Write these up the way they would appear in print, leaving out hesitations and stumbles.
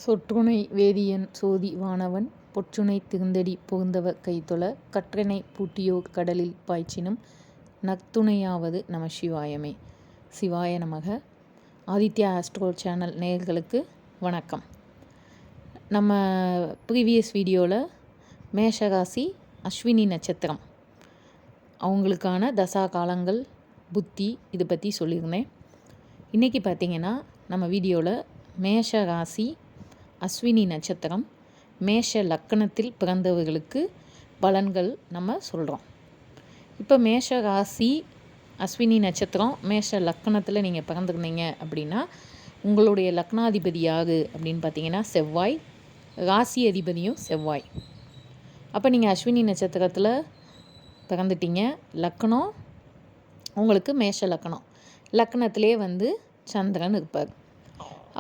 சொற்றுணை வேதியன் சோதி வானவன் பொற்றுணை திருந்தடி புகுந்தவர் கைத்தொழ கற்றனை பூட்டியோர் கடலில் பாய்ச்சினும் நத்துணையாவது நம சிவாயமே. சிவாய நமக. ஆதித்யா ஆஸ்ட்ரோ சேனல் நேயர்களுக்கு வணக்கம். நம்ம ப்ரீவியஸ் வீடியோவில் மேஷராசி அஸ்வினி நட்சத்திரம் அவங்களுக்கான தசா காலங்கள் புத்தி இது பற்றி சொல்லியிருந்தேன். இன்றைக்கி பார்த்திங்கன்னா நம்ம வீடியோவில் மேஷ ராசி அஸ்வினி நட்சத்திரம் மேஷ லக்கணத்தில் பிறந்தவர்களுக்கு பலன்கள் நம்ம சொல்கிறோம். இப்போ மேஷ ராசி அஸ்வினி நட்சத்திரம் மேஷ லக்கணத்தில் நீங்கள் பிறந்திருந்தீங்க அப்படின்னா உங்களுடைய லக்னாதிபதி யார் அப்படின்னு பார்த்தீங்கன்னா செவ்வாய், ராசி அதிபதியும் செவ்வாய். அப்போ நீங்கள் அஸ்வினி நட்சத்திரத்தில் பிறந்துட்டீங்க. லக்கணம் உங்களுக்கு மேஷ லக்கணம். லக்கணத்திலே சந்திரன் இருப்பார்.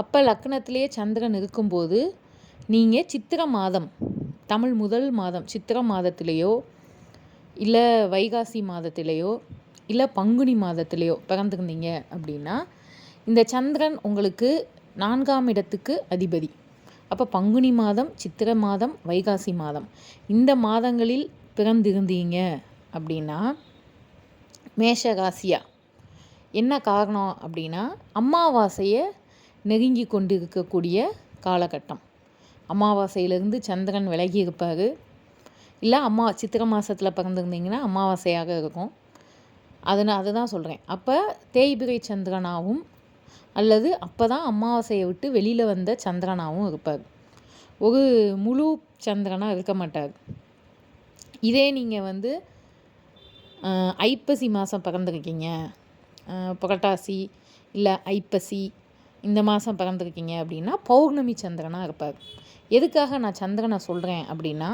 அப்போ லக்னத்திலே சந்திரன் இருக்கும்போது நீங்கள் சித்திர மாதம், தமிழ் முதல் மாதம் சித்திர மாதத்திலேயோ இல்லை வைகாசி மாதத்திலேயோ இல்லை பங்குனி மாதத்திலேயோ பிறந்திருந்தீங்க அப்படின்னா இந்த சந்திரன் உங்களுக்கு 4ஆம் இடத்துக்கு அதிபதி. அப்போ பங்குனி மாதம், சித்திர மாதம், வைகாசி மாதம் இந்த மாதங்களில் பிறந்திருந்தீங்க அப்படின்னா மேஷ ராசியா. என்ன காரணம் அப்படின்னா அமாவாசையை நெருங்கி கொண்டு இருக்கக்கூடிய காலகட்டம். அமாவாசையிலேருந்து சந்திரன் விலகி இருப்பார். இல்லை சித்திரை மாதத்தில் பிறந்திருந்தீங்கன்னா அமாவாசையாக இருக்கும். அதுதான் சொல்கிறேன். அப்போ தேய்பிறை சந்திரனாகவும் அல்லது அப்போ தான் அமாவாசையை விட்டு வெளியில் வந்த சந்திரனாகவும் இருப்பார். ஒரு முழு சந்திரனாக இருக்க மாட்டார். இதே நீங்கள் ஐப்பசி மாதம் பிறந்திருக்கீங்க, புரட்டாசி இல்லை ஐப்பசி இந்த மாதம் பிறந்திருக்கீங்க அப்படின்னா பௌர்ணமி சந்திரனாக இருப்பார். எதுக்காக நான் சந்திரனை சொல்கிறேன் அப்படின்னா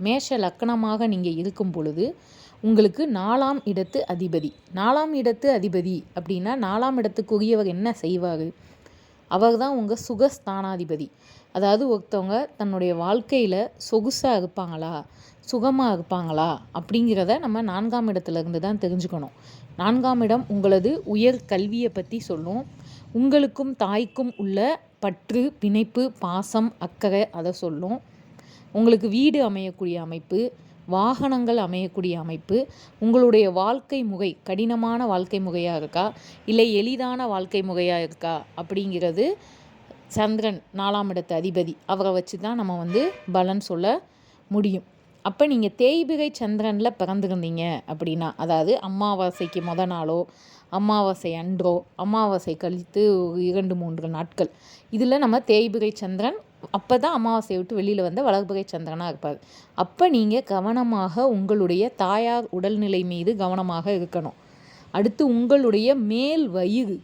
மேஷ லக்கணமாக நீங்கள் இருக்கும் பொழுது உங்களுக்கு 4ஆம் இடத்து அதிபதி. 4ஆம் இடத்து அதிபதி அப்படின்னா 4ஆம் இடத்துக்குரியவர் என்ன செய்வார்? அவர் தான் உங்கள் சுகஸ்தானாதிபதி. அதாவது ஒருத்தவங்க தன்னுடைய வாழ்க்கையில் சொகுசாக இருப்பாங்களா, சுகமாக இருப்பாங்களா அப்படிங்கிறத நம்ம 4ஆம் இடத்துலேருந்து தான் தெரிஞ்சுக்கணும். 4ஆம் இடம் உங்களது உயர் கல்வியை பற்றி சொல்லும். உங்களுக்கும் தாய்க்கும் உள்ள பற்று, பிணைப்பு, பாசம், அக்கறை அதை சொல்லும். உங்களுக்கு வீடு அமையக்கூடிய அமைப்பு, வாகனங்கள் அமையக்கூடிய அமைப்பு, உங்களுடைய வாழ்க்கை முறை கடினமான வாழ்க்கை முறையாக இருக்கா இல்லை எளிதான வாழ்க்கை முறையாக இருக்கா அப்படிங்கிறது சந்திரன் 4ஆம் இடத்து அதிபதி. அவரை வச்சு தான் நம்ம பலன் சொல்ல முடியும். அப்போ நீங்கள் தேய்பிறை சந்திரனில் பிறந்திருந்தீங்க அப்படின்னா, அதாவது அமாவாசைக்கு மொதல் நாளோ அமாவாசை அன்றோ அமாவாசை கழித்து 2-3 நாட்கள் இதில் நம்ம தேய்பிறை சந்திரன் அப்போ தான் அமாவாசையை விட்டு வெளியில் வந்த வளர்பிறை சந்திரனாக இருப்பார். அப்போ நீங்கள் கவனமாக உங்களுடைய தாயார் உடல்நிலை மீது கவனமாக இருக்கணும். அடுத்து உங்களுடைய மேல் வயிறு,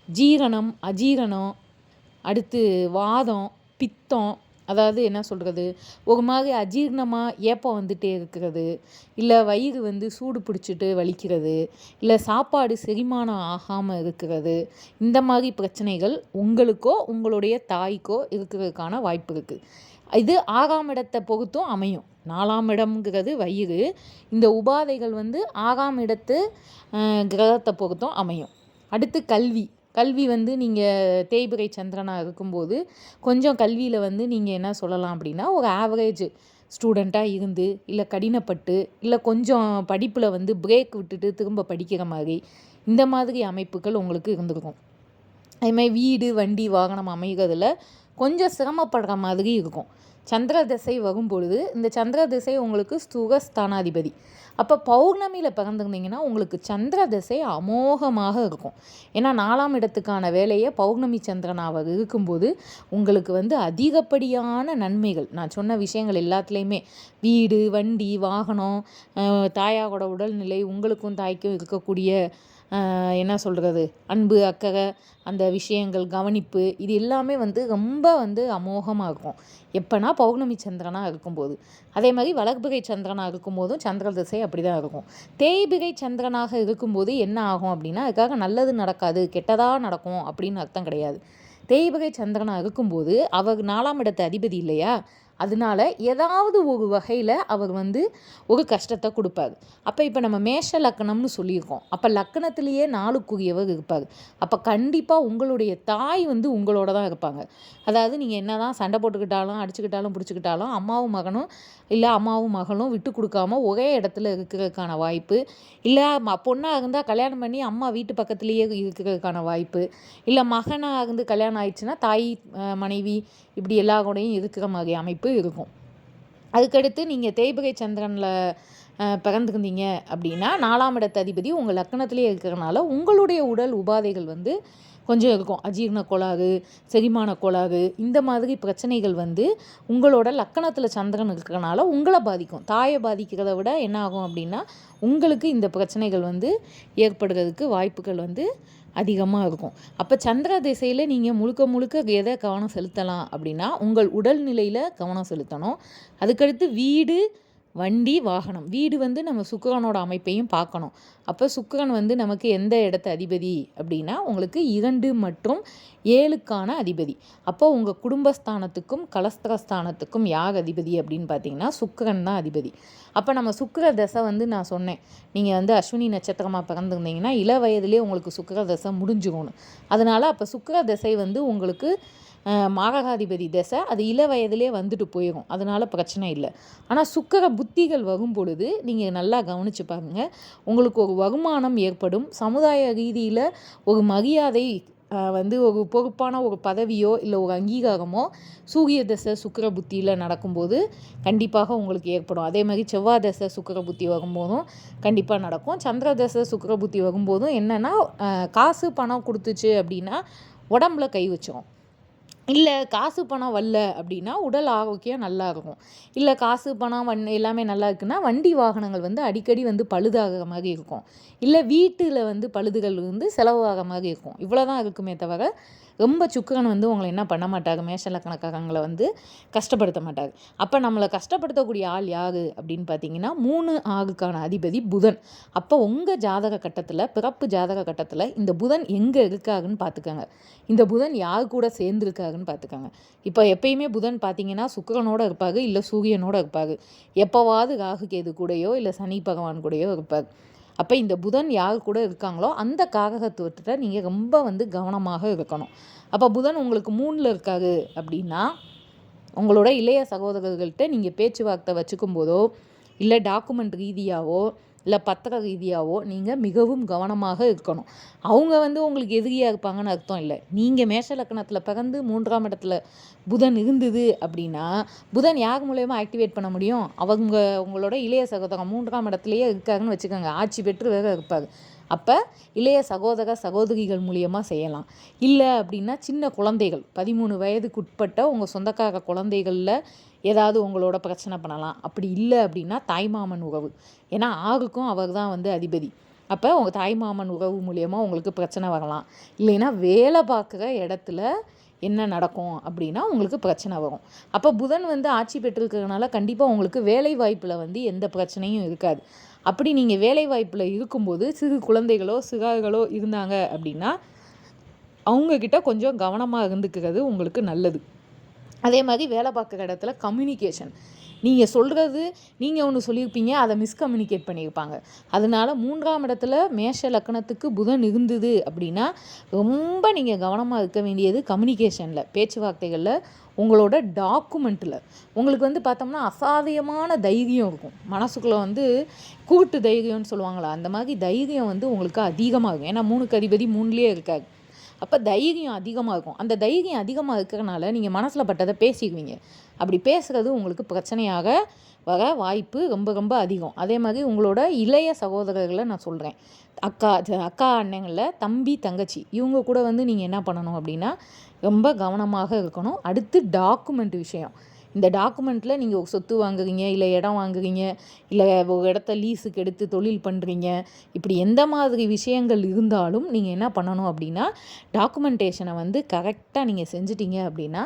ஜீரணம், அஜீரணம், அடுத்து வாதம், பித்தம், அதாவது என்ன சொல்கிறது, ஒரு மாதிரி அஜீர்ணமாக ஏப்பம் வந்துட்டே இருக்கிறது, இல்லை வயிறு சூடு பிடிச்சிட்டு வலிக்கிறது, இல்லை சாப்பாடு செரிமானம் ஆகாமல் இருக்கிறது, இந்த மாதிரி பிரச்சனைகள் உங்களுக்கோ உங்களுடைய தாய்க்கோ இருக்கிறதுக்கான வாய்ப்பு இருக்குது. இது 6ஆம் இடத்தை பொறுத்தும் அமையும். 4ஆம் இடம்ங்கிறது வயிறு. இந்த உபாதைகள் 6ஆம் இடத்து கிரகத்தை பொறுத்தும் அமையும். அடுத்து கல்வி நீங்கள் தேய்பிறை சந்திரனாக இருக்கும்போது கொஞ்சம் கல்வியில் நீங்கள் என்ன சொல்லலாம் அப்படின்னா ஒரு ஆவரேஜ் ஸ்டூடெண்ட்டாக இருந்து இல்லை கடினப்பட்டு இல்லை கொஞ்சம் படிப்பில் பிரேக் விட்டுட்டு திரும்ப படிக்கிற மாதிரி இந்த மாதிரி அமைப்புகள் உங்களுக்கு இருந்திருக்கும். அதுமாதிரி வீடு, வண்டி, வாகனம் அமைகிறதுல கொஞ்சம் சிரமப்படுற மாதிரி இருக்கும். சந்திர திசை வரும்பொழுது இந்த சந்திர திசை உங்களுக்கு சுகஸ்தானாதிபதி. அப்போ பௌர்ணமியில் பிறந்திருந்தீங்கன்னா உங்களுக்கு சந்திர திசை அமோகமாக இருக்கும். ஏன்னா 4ஆம் இடத்துக்கான வேலையை பௌர்ணமி சந்திரனாக இருக்கும்போது உங்களுக்கு அதிகப்படியான நன்மைகள், நான் சொன்ன விஷயங்கள் எல்லாத்துலேயுமே வீடு, வண்டி, வாகனம், தாயாரோட உடல்நிலை, உங்களுக்கும் தாய்க்கும் இருக்கக்கூடிய என்ன சொல்கிறது அன்பு, அக்கறை, அந்த விஷயங்கள், கவனிப்பு, இது எல்லாமே ரொம்ப அமோகமாக இருக்கும். எப்போனா பௌர்ணமி சந்திரனாக இருக்கும்போது. அதே மாதிரி வளர்பிறை சந்திரனாக இருக்கும்போதும் சந்திர திசை அப்படி தான் இருக்கும். தேய்பிறை சந்திரனாக இருக்கும்போது என்ன ஆகும் அப்படின்னா அதுக்காக நல்லது நடக்காது, கெட்டதாக நடக்கும் அப்படின்னு அர்த்தம் கிடையாது. தேய்பிறை சந்திரனாக இருக்கும்போது அவர் 4ஆம் இடத்து அதிபதி இல்லையா, அதனால ஏதாவது ஒரு வகையில் அவர் வந்து ஒரு கஷ்டத்தை கொடுப்பார். அப்போ இப்போ நம்ம மேஷ லக்கணம்னு சொல்லியிருக்கோம். அப்போ லக்கணத்திலேயே 4க்குரியவர் இருப்பார். அப்போ கண்டிப்பாக உங்களுடைய தாய் வந்து உங்களோட தான் இருப்பாங்க. அதாவது நீங்கள் என்ன தான் சண்டை போட்டுக்கிட்டாலும் அடிச்சுக்கிட்டாலும் பிடிச்சிக்கிட்டாலும் அம்மாவும் மகனும் இல்லை அம்மாவும் மகளும் விட்டு கொடுக்காம ஒரே இடத்துல இருக்கிறதுக்கான வாய்ப்பு, இல்லை பொண்ணாக இருந்தால் கல்யாணம் பண்ணி அம்மா வீட்டு பக்கத்துலேயே இருக்கிறதுக்கான வாய்ப்பு, இல்லை மகனாக இருந்து கல்யாணம் ஆயிடுச்சுன்னா தாய் மனைவி இப்படி எல்லா கூடயும் இருக்கிற மாதிரி அமைப்பு இருக்கும். அதுக்கடுத்து நீங்கள் தேய்பிறை சந்திரனில் பிறந்திருந்தீங்க அப்படின்னா 4ஆம் இடத்து அதிபதி உங்கள் லக்கணத்திலே இருக்கிறனால உங்களுடைய உடல் உபாதைகள் வந்து கொஞ்சம் இருக்கும். அஜீரண கோளாறு, செரிமான கோளாறு, இந்த மாதிரி பிரச்சனைகள் வந்து உங்களோட லக்கணத்தில் சந்திரன் இருக்கிறனால உங்களை பாதிக்கும். தாயை பாதிக்கிறத விட என்ன ஆகும் அப்படின்னா உங்களுக்கு இந்த பிரச்சனைகள் வந்து ஏற்படுறதுக்கு வாய்ப்புகள் வந்து அதிகமாக இருக்கும். அப்போ சந்திர திசையில் நீங்கள் முழுக்க முழுக்க எதை கவனம் செலுத்தலாம் அப்படின்னா உங்கள் உடல்நிலையில் கவனம் செலுத்தணும். அதுக்கடுத்து வீடு, வண்டி, வாகனம். வீடு வந்து நம்ம சுக்கிரனோட அமைப்பையும் பார்க்கணும். அப்போ சுக்கிரன் வந்து நமக்கு எந்த இடத்து அதிபதி அப்படின்னா உங்களுக்கு 2 மற்றும் 7க்கான அதிபதி. அப்போ உங்கள் குடும்பஸ்தானத்துக்கும் கலஸ்திரஸ்தானத்துக்கும் யார் அதிபதி அப்படின்னு பார்த்தீங்கன்னா சுக்கிரன் தான் அதிபதி. அப்போ நம்ம சுக்கிர தசை வந்து நான் சொன்னேன், நீங்கள் வந்து அஸ்வினி நட்சத்திரமாக பிறந்திருந்தீங்கன்னா இள வயதிலே உங்களுக்கு சுக்கிர தசை முடிஞ்சுக்கணும். அதனால் அப்போ சுக்கிர தசை வந்து உங்களுக்கு மாரகாதிபதி தசை, அது இள வயதிலே வந்துட்டு போயிடும். அதனால் பிரச்சனை இல்லை. ஆனால் சுக்கிர புத்திகள் வரும் பொழுது நீங்கள் நல்லா கவனித்து பாருங்கள், உங்களுக்கு ஒரு வருமானம் ஏற்படும். சமுதாய ரீதியில் ஒரு மரியாதை வந்து ஒரு பொறுப்பான ஒரு பதவியோ இல்லை ஒரு அங்கீகாரமோ சூரிய தசை சுக்கிர புத்தியில் நடக்கும்போது கண்டிப்பாக உங்களுக்கு ஏற்படும். அதே மாதிரி செவ்வாய் தசை சுக்கிர புத்தி வரும்போதும் கண்டிப்பாக நடக்கும். சந்திர தசை சுக்கிர புத்தி வரும்போதும் என்னென்னா காசு பணம் கொடுத்துச்சு அப்படின்னா உடம்புல கை வச்சிரும். இல்லை காசு பணம் வரல அப்படின்னா உடல் ஆரோக்கியம் நல்லா இருக்கும். இல்லை காசு பணம் எல்லாமே நல்லா இருக்குன்னா வண்டி வாகனங்கள் வந்து அடிக்கடி வந்து பழுதாகிற மாதிரி இருக்கும். இல்லை வீட்டில் வந்து பழுதுகள் வந்து செலவாகிற மாதிரி இருக்கும். இவ்வளோ தான் இருக்குமே தவிர ரொம்ப சுக்கிரன் வந்து உங்களை என்ன பண்ண மாட்டாங்க, மேஷ லக்கணக்காரங்களை வந்து கஷ்டப்படுத்த மாட்டாங்க. அப்போ நம்மளை கஷ்டப்படுத்தக்கூடிய ஆள் யார் அப்படின்னு பார்த்தீங்கன்னா 3, 6க்கான அதிபதி புதன். அப்போ உங்கள் ஜாதக கட்டத்தில், பிறப்பு ஜாதக கட்டத்தில் இந்த புதன் எங்கே இருக்காருன்னு பார்த்துக்கோங்க. இந்த புதன் யார் கூட சேர்ந்துருக்காருன்னு பார்த்துக்கோங்க. இப்போ எப்பயுமே புதன் பார்த்தீங்கன்னா சுக்கிரனோட இருப்பார், இல்லை சூரியனோட இருப்பார். எப்போவாது ராகு கேது கூடயோ இல்லை சனி பகவான் கூடயோ இருப்பார். அப்போ இந்த புதன் யார் கூட இருக்காங்களோ அந்த காரகத்துவத்தை நீங்கள் ரொம்ப வந்து கவனமாக இருக்கணும். அப்போ புதன் உங்களுக்கு 3ல் இருக்காரு அப்படின்னா உங்களோட இளைய சகோதரர்கள்ட்ட நீங்கள் பேச்சுவார்த்தை வச்சுக்கும் போதோ இல்லை டாக்குமெண்ட் ரீதியாவோ இல்லை பத்திர ரீதியாவோ நீங்கள் மிகவும் கவனமாக இருக்கணும். அவங்க வந்து உங்களுக்கு எதிரியாக இருப்பாங்கன்னு அர்த்தம் இல்லை. நீங்கள் மேஷ லக்கணத்தில் பிறந்து 3ஆம் இடத்துல புதன் இருந்தது அப்படின்னா புதன் யார் மூலயமா ஆக்டிவேட் பண்ண முடியும்? உங்களோட இளைய சகோதரன் 3ஆம் இடத்துலையே இருக்காருன்னு வச்சுக்கோங்க, ஆட்சி பெற்று வேற இருப்பார். அப்போ இளைய சகோதர சகோதரிகள் மூலியமாக செய்யலாம். இல்லை அப்படின்னா சின்ன குழந்தைகள் 13 வயதுக்குட்பட்ட உங்கள் சொந்தக்கார குழந்தைகளில் ஏதாவது உங்களோட பிரச்சனை பண்ணலாம். அப்படி இல்லை அப்படின்னா தாய்மாமன் உறவு, ஏன்னா 6க்கும் அவர் தான் வந்து அதிபதி. அப்போ உங்கள் தாய்மாமன் உறவு மூலியமாக உங்களுக்கு பிரச்சனை வரலாம். இல்லைன்னா வேலை பார்க்குற இடத்துல என்ன நடக்கும் அப்படின்னா உங்களுக்கு பிரச்சனை வரும். அப்போ புதன் வந்து ஆட்சி பெற்றிருக்கிறதுனால கண்டிப்பாக உங்களுக்கு வேலை வாய்ப்பில் வந்து எந்த பிரச்சனையும் இருக்காது. அப்படி நீங்கள் வேலை வாய்ப்பில் இருக்கும்போது சிறு குழந்தைகளோ சிறார்களோ இருந்தாங்க அப்படின்னா அவங்கக்கிட்ட கொஞ்சம் கவனமாக இருந்துக்கிறது உங்களுக்கு நல்லது. அதே மாதிரி வேலை பார்க்குற இடத்துல கம்யூனிகேஷன், நீங்கள் சொல்கிறது நீங்கள் ஒன்று சொல்லியிருப்பீங்க, அதை மிஸ்கம்யூனிகேட் பண்ணியிருப்பாங்க. அதனால 3ஆம் இடத்துல மேஷ லக்கணத்துக்கு புதன் இருந்தது அப்படின்னா ரொம்ப நீங்கள் கவனமாக இருக்க வேண்டியது கம்யூனிகேஷனில், பேச்சுவார்த்தைகளில், உங்களோட டாக்குமெண்ட்டில். உங்களுக்கு வந்து பார்த்தோம்னா அசாத்தியமான தைரியம் இருக்கும். மனசுக்குள்ளே வந்து கூட்டு தைரியம்னு சொல்லுவாங்களா, அந்த மாதிரி தைரியம் வந்து உங்களுக்கு அதிகமாக இருக்கும். ஏன்னா 3க்கு அதிபதி 3லேயே இருக்காது. அப்போ தைரியம் அதிகமாக இருக்கும். அந்த தைரியம் அதிகமாக இருக்கிறனால நீங்கள் மனசில் பட்டதை பேசிக்குவீங்க. அப்படி பேசுகிறது உங்களுக்கு பிரச்சனையாக வர வாய்ப்பு ரொம்ப ரொம்ப அதிகம். அதே மாதிரி உங்களோட இளைய சகோதரர்களை நான் சொல்கிறேன், அக்கா அண்ணங்களில் தம்பி தங்கச்சி இவங்க கூட வந்து நீங்கள் என்ன பண்ணணும் அப்படின்னா ரொம்ப கவனமாக இருக்கணும். அடுத்து டாக்குமெண்ட் விஷயம். இந்த டாக்குமெண்ட்டில் நீங்கள் சொத்து வாங்குறீங்க, இல்லை இடம் வாங்குறீங்க, இல்லை ஒரு இடத்த லீஸுக்கு எடுத்து தொழில் பண்ணுறீங்க, இப்படி எந்த மாதிரி விஷயங்கள் இருந்தாலும் நீங்கள் என்ன பண்ணணும் அப்படின்னா டாக்குமெண்டேஷனை வந்து கரெக்டாக நீங்கள் செஞ்சிட்டீங்க அப்படின்னா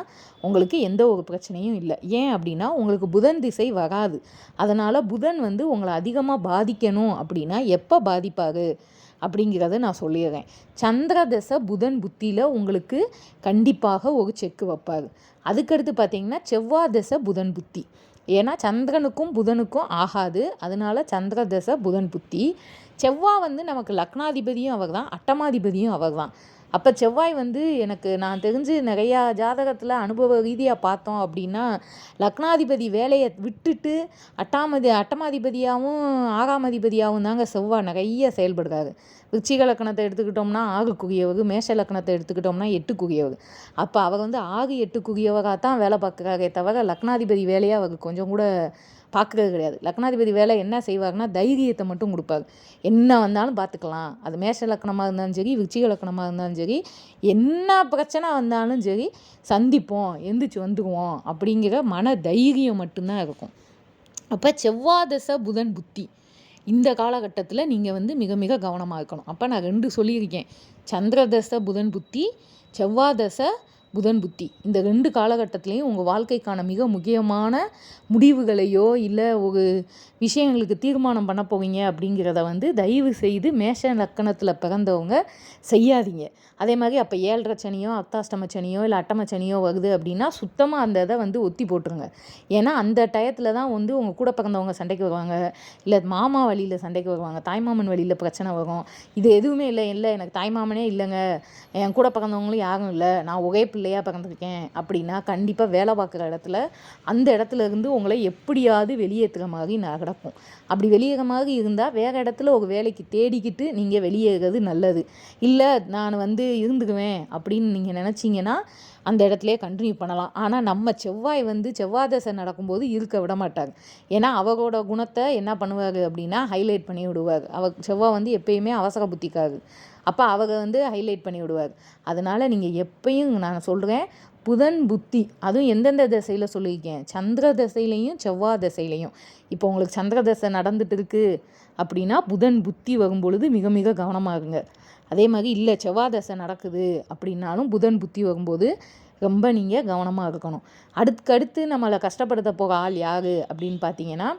உங்களுக்கு எந்த ஒரு பிரச்சனையும் இல்லை. ஏன் அப்படின்னா உங்களுக்கு புதன் திசை வராது. அதனால் புதன் வந்து உங்களை அதிகமாக பாதிக்கணும் அப்படின்னா எப்போ பாதிப்பார் அப்படிங்கிறத நான் சொல்லிடுறேன். சந்திர தசை புதன் புத்தியில் உங்களுக்கு கண்டிப்பாக ஒரு செக்கு வைப்பார். அதுக்கடுத்து பார்த்திங்கன்னா செவ்வாய் தசை புதன் புத்தி. ஏன்னா சந்திரனுக்கும் புதனுக்கும் ஆகாது, அதனால சந்திர தசை புதன் புத்தி. செவ்வாய் வந்து நமக்கு லக்னாதிபதியும் அவர் தான், அட்டமாதிபதியும் அவர் தான். அப்போ செவ்வாய் வந்து எனக்கு நான் தெரிஞ்சு நிறையா ஜாதகத்தில் அனுபவ ரீதியாக பார்த்தோம் அப்படின்னா, லக்னாதிபதி வேலையை விட்டுட்டு அட்டமாதிபதியாகவும் 6ஆம் அதிபதியாகவும் தாங்க செவ்வாய் நிறைய செயல்படுறாரு. விருச்சிக லக்கணத்தை எடுத்துக்கிட்டோம்னா 6க்குரியவர், மேஷ லக்கணத்தை எடுத்துக்கிட்டோம்னா 8க்குரியவர். அப்போ அவர் வந்து 6, 8க்குரியவராக தான் வேலை பார்க்குறாரே தவிர லக்னாதிபதி வேலையை அவருக்கு கொஞ்சம் கூட பார்க்குறது கிடையாது. லக்னாதிபதி வேலை என்ன செய்வார்னா தைரியத்தை மட்டும் கொடுப்பார். என்ன வந்தாலும் பார்த்துக்கலாம், அது மேஷ லக்கணமாக இருந்தாலும் சரி, விருச்சிக லக்கணமாக இருந்தாலும் சரி, என்ன பிரச்சனை வந்தாலும் சரி சந்திப்போம், எந்திரிச்சு வந்துடுவோம் அப்படிங்கிற மன தைரியம் மட்டும்தான் இருக்கும். அப்போ செவ்வாய் தசை புதன் புத்தி இந்த காலகட்டத்தில் நீங்கள் வந்து மிக மிக கவனமாக இருக்கணும். அப்போ நான் 2 சொல்லியிருக்கேன், சந்திர தசை புதன் புத்தி, செவ்வாய் தசை புதன் புத்தி. இந்த 2 காலகட்டத்திலையும் உங்கள் வாழ்க்கைக்கான மிக முக்கியமான முடிவுகளையோ இல்லை ஒரு விஷயங்களுக்கு தீர்மானம் பண்ண போவீங்க அப்படிங்கிறத வந்து தயவு செய்து மேஷ லக்கணத்தில் பிறந்தவங்க செய்யாதீங்க. அதே மாதிரி அப்போ 7.5 சனியோ அர்த்தாஷ்டம சனியோ இல்லை அட்டம சனியோ வருது அப்படின்னா சுத்தமாக அந்த இதை வந்து ஒத்தி போட்டுருங்க. ஏன்னா அந்த டயத்தில் தான் வந்து உங்கள் கூட பிறந்தவங்க சண்டைக்கு வருவாங்க, இல்லை மாமா வழியில் சண்டைக்கு வருவாங்க, தாய்மாமன் வழியில் பிரச்சனை வரும். இது எதுவுமே இல்லை எனக்கு தாய்மாமனே இல்லைங்க, என் கூட பிறந்தவங்களும் யாரும் இல்லை, நான் ஒரே பிள்ளையாக பிறந்திருக்கேன் அப்படின்னா கண்டிப்பாக வேலை பார்க்குற இடத்துல அந்த இடத்துல இருந்து உங்களை எப்படியாவது வெளியேற்றுற மாதிரி நடக்கும். அப்படி வெளியேற மாதிரி இருந்தால் வேறு இடத்துல ஒரு வேலைக்கு தேடிக்கிட்டு நீங்கள் வெளியேறது நல்லது. இல்லை நான் வந்து இருந்துக்குவேன் அப்படின்னு நீங்கள் நினச்சிங்கன்னா அந்த இடத்துலையே கண்டினியூ பண்ணலாம். ஆனால் நம்ம செவ்வாய் தசை நடக்கும்போது இருக்க விட மாட்டார். ஏன்னா அவரோட குணத்தை என்ன பண்ணுவார் அப்படின்னா ஹைலைட் பண்ணி விடுவார். செவ்வாய் வந்து எப்பயுமே அவசர புத்திக்காரு. அப்போ அவங்க வந்து ஹைலைட் பண்ணி விடுவார். அதனால் நீங்கள் எப்பயும் நான் சொல்கிறேன், புதன் புத்தி அதுவும் எந்தெந்த திசையில் சொல்லியிருக்கேன், சந்திர தசையிலையும் செவ்வாய் தசையிலையும். இப்போ உங்களுக்கு சந்திர தசை நடந்துட்டு இருக்குது அப்படின்னா புதன் புத்தி வரும்பொழுது மிக மிக கவனமாக இருங்க. அதே மாதிரி இல்லை செவ்வாய் தசை நடக்குது அப்படின்னாலும் புதன் புத்தி வரும்போது ரொம்ப நீங்கள் கவனமாக இருக்கணும். அடுத்தடுத்து நம்மளை கஷ்டப்படுத்த போகிற ஆள் யார் அப்படின்னு பார்த்தீங்கன்னா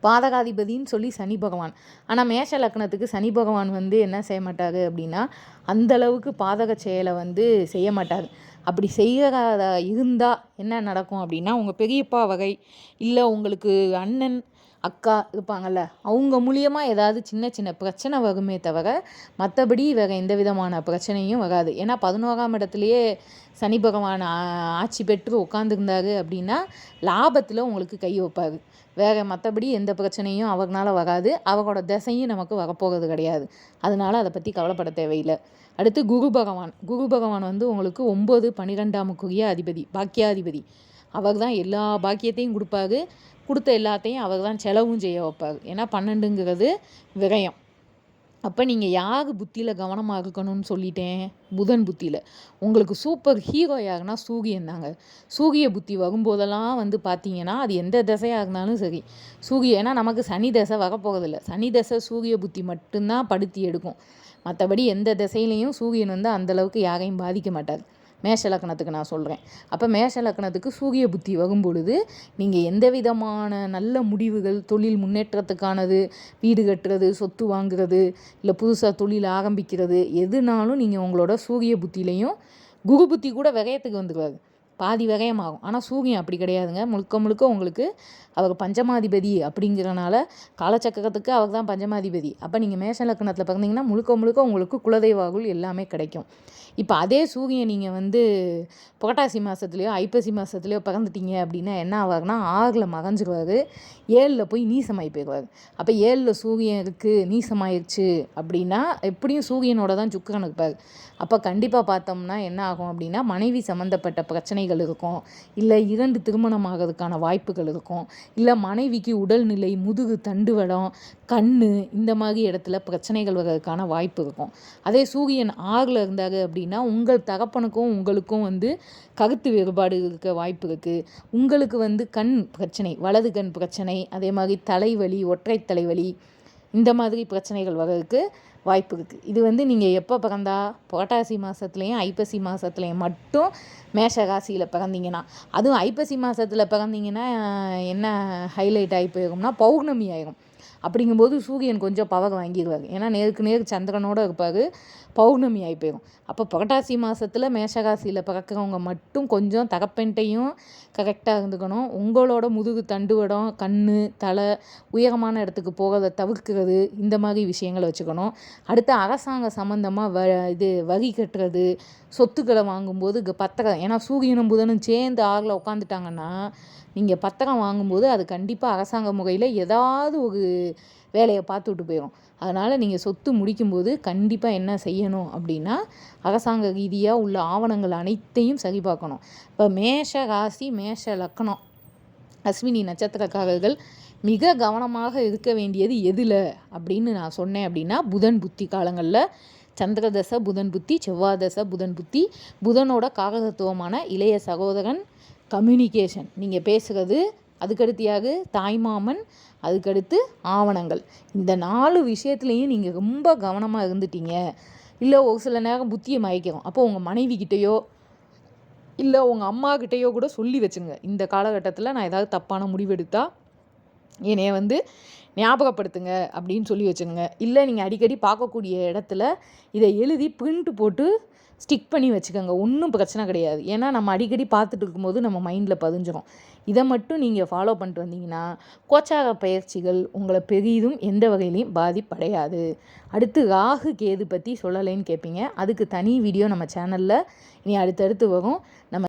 பாதகாதிபதின்னு சொல்லி சனி பகவான். ஆனால் மேஷ லக்னத்துக்கு சனி பகவான் வந்து என்ன செய்ய மாட்டார் அப்படின்னா அந்தளவுக்கு பாதக செயலை வந்து செய்ய மாட்டார். அப்படி செய்கிறத இருந்தால் என்ன நடக்கும் அப்படின்னா உங்கள் பெரியப்பா வகை இல்லை உங்களுக்கு அண்ணன் அக்கா இருப்பாங்கள்ல அவங்க மூலியமாக ஏதாவது சின்ன சின்ன பிரச்சனை வருமே தவிர மற்றபடி வேறு எந்த விதமான பிரச்சனையும் வராது. ஏன்னா 11ஆம் இடத்துலையே சனி பகவான் ஆட்சி பெற்று உட்காந்துருந்தாரு அப்படின்னா லாபத்தில் உங்களுக்கு கை வைப்பார். வேறு மற்றபடி எந்த பிரச்சனையும் அவர்னால வராது. அவரோட திசையும் நமக்கு வரப்போகிறது கிடையாது. அதனால் அதை பற்றி கவலைப்பட தேவையில்லை. அடுத்து குரு பகவான் வந்து உங்களுக்கு 9, 12ஆமுக்குரிய அதிபதி, பாக்கியாதிபதி. அவர் தான் எல்லா பாக்கியத்தையும் கொடுப்பாரு. கொடுத்த எல்லாத்தையும் அவர் தான் செலவும் செய்ய வைப்பார். ஏன்னா 12ங்கிறது விரயம். அப்போ நீங்கள் யார் புத்தியில் கவனமாக இருக்கணும்னு சொல்லிட்டேன், புதன் புத்தியில். உங்களுக்கு சூப்பர் ஹீரோ யாருன்னா சூரியன் தாங்க. சூரிய புத்தி வரும்போதெல்லாம் வந்து பார்த்தீங்கன்னா அது எந்த திசையாக இருந்தாலும் சரி, ஏன்னா நமக்கு சனி தசை வரப்போகிறதில்ல. சனி தசை சூரிய புத்தி மட்டும்தான் படுத்தி எடுக்கும். மற்றபடி எந்த திசையிலையும் சூரியன் வந்து அந்தளவுக்கு யாரையும் பாதிக்க மாட்டார். மேஷ லக்கணத்துக்கு நான் சொல்கிறேன். அப்போ மேஷ லக்கணத்துக்கு சூரிய புத்தி வரும் பொழுது நீங்கள் எந்த விதமான நல்ல முடிவுகள், தொழில் முன்னேற்றத்துக்கானது, வீடு கட்டுறது, சொத்து வாங்குறது, இல்லை புதுசாக தொழில் ஆரம்பிக்கிறது, எதுனாலும் நீங்கள் உங்களோட சூரிய புத்தியிலையும், குரு புத்தி கூட விரயத்துக்கு வந்துடுவார், பாதி விரயமாகும். ஆனால் சூரியன் அப்படி கிடையாதுங்க. முழுக்க முழுக்க உங்களுக்கு அவர் பஞ்சமாதிபதி அப்படிங்கிறனால காலச்சக்கரத்துக்கு அவர் தான் பஞ்சமாதிபதி. அப்போ நீங்கள் மேஷ லக்கணத்தில் பிறந்தீங்கன்னா முழுக்க முழுக்க உங்களுக்கு குலதெய்வ அருள் எல்லாமே கிடைக்கும். இப்போ அதே சூரியன் நீங்கள் வந்து புரட்டாசி மாதத்துலையோ ஐப்பசி மாதத்துலையோ பிறந்துட்டீங்க அப்படின்னா என்ன ஆவார்னா 6ல் மறைஞ்சிருவார், 7ல் போய் நீசமாகி போயிடுவார். அப்போ 7ல் சூரியன் இருக்குது, நீசமாயிருச்சு அப்படின்னா எப்படியும் சூரியனோட தான் சுக்கிரன் இருப்பார். அப்போ கண்டிப்பாக பார்த்தோம்னா என்ன ஆகும் அப்படின்னா மனைவி சம்மந்தப்பட்ட பிரச்சனைகள் இருக்கும், இல்லை 2 திருமணம் ஆகிறதுக்கான வாய்ப்புகள் இருக்கும், இல்லை மனைவிக்கு உடல்நிலை, முதுகு தண்டுவடம், கண் இந்த மாதிரி இடத்துல பிரச்சனைகள் வர்றதுக்கான வாய்ப்பு இருக்கும். அதே சூரியன் 6ல் இருந்தார் அப்படின்னா உங்கள் தகப்பனுக்கும் உங்களுக்கும் வந்து கருத்து வேறுபாடு இருக்க வாய்ப்பு இருக்குது. உங்களுக்கு வந்து கண் பிரச்சனை, வலது கண் பிரச்சனை, அதே மாதிரி தலைவலி, ஒற்றை தலைவலி, இந்த மாதிரி பிரச்சனைகள் வர்றதுக்கு வாய்ப்பு இருக்குது. இது வந்து நீங்கள் எப்போ பிறந்தா புரட்டாசி மாதத்துலேயும் ஐப்பசி மாதத்துலேயும் மட்டும் மேஷ ராசியில் பிறந்தீங்கன்னா, அதுவும் ஐப்பசி மாதத்தில் பிறந்தீங்கன்னா என்ன ஹைலைட் ஆகி போயிருக்கும்னா பௌர்ணமி ஆயிரும். அப்படிங்கும்போது சூரியன் கொஞ்சம் பவர் வாங்கிடுவார். ஏன்னா நேருக்கு நேர் சந்திரனோடு இருப்பார், பௌர்ணமி ஆகி போயிடும். அப்போ புரட்டாசி மாதத்தில் மேஷராசியில் பிறக்கிறவங்க மட்டும் கொஞ்சம் தகப்பெண்ட்டையும் கரெக்டாக இருந்துக்கணும். உங்களோட முதுகு தண்டுவடம், கண், தலை, உயரமான இடத்துக்கு போகிறத தவிர்க்கிறது, இந்த மாதிரி விஷயங்களை வச்சுக்கணும். அடுத்து அரசாங்க சம்மந்தமாக வரி கட்டுறது, சொத்துக்களை வாங்கும்போது பத்திரம், ஏன்னா சூரியனும் புதனும் சேர்ந்து 6ல் உட்காந்துட்டாங்கன்னா நீங்கள் பத்திரம் வாங்கும்போது அது கண்டிப்பாக அரசாங்க முறையில் ஏதாவது ஒரு வேலையை பார்த்து விட்டு போயிடும். அதனால் நீங்கள் சொத்து முடிக்கும்போது கண்டிப்பாக என்ன செய்யணும் அப்படின்னா அரசாங்க ரீதியாக உள்ள ஆவணங்கள் அனைத்தையும் சரி பார்க்கணும். இப்போ மேஷ ராசி, மேஷ லக்னம், அஸ்வினி நட்சத்திரக்காரர்கள் மிக கவனமாக இருக்க வேண்டியது எதில் அப்படின்னு நான் சொன்னேன் அப்படின்னா புதன் புத்தி காலங்களில். சந்திரதசை புதன் புத்தி, செவ்வாதசை புதன் புத்தி, புதனோட காரகத்துவமான இளைய சகோதரன், கம்யூனிகேஷன், நீங்கள் பேசுகிறது, அதுக்கடுத்தியாக தாய்மாமன், அதுக்கடுத்து ஆவணங்கள். இந்த 4 விஷயத்துலேயும் நீங்கள் ரொம்ப கவனமாக இருந்துட்டீங்க. இல்லை ஒரு சில நேரம் புத்தியை மயக்கிறோம். அப்போ உங்கள் மனைவிக்கிட்டேயோ இல்லை உங்கள் அம்மாக்கிட்டேயோ கூட சொல்லி வச்சுங்க, இந்த காலகட்டத்தில் நான் ஏதாவது தப்பான முடிவெடுத்தால் என்னைய ஞாபகப்படுத்துங்க அப்படின்னு சொல்லி வச்சுங்க. இல்லை நீங்கள் அடிக்கடி பார்க்கக்கூடிய இடத்துல இதை எழுதி பிரிண்ட் போட்டு ஸ்டிக் பண்ணி வச்சுக்கோங்க. ஒன்றும் பிரச்சனை கிடையாது. ஏன்னா நம்ம அடிக்கடி பார்த்துட்டு இருக்கும்போது நம்ம மைண்டில் பதிஞ்சிடும். இதை மட்டும் நீங்கள் ஃபாலோ பண்ணிட்டு வந்தீங்கன்னா கோச்சார பயிற்சிகள் உங்களை பெரிதும் எந்த வகையிலையும் பாதிப்படையாது. அடுத்து ராகு கேது பற்றி சொல்லலைன்னு கேட்பீங்க. அதுக்கு தனி வீடியோ நம்ம சேனலில் இனி அடுத்தடுத்து வரும். நம்ம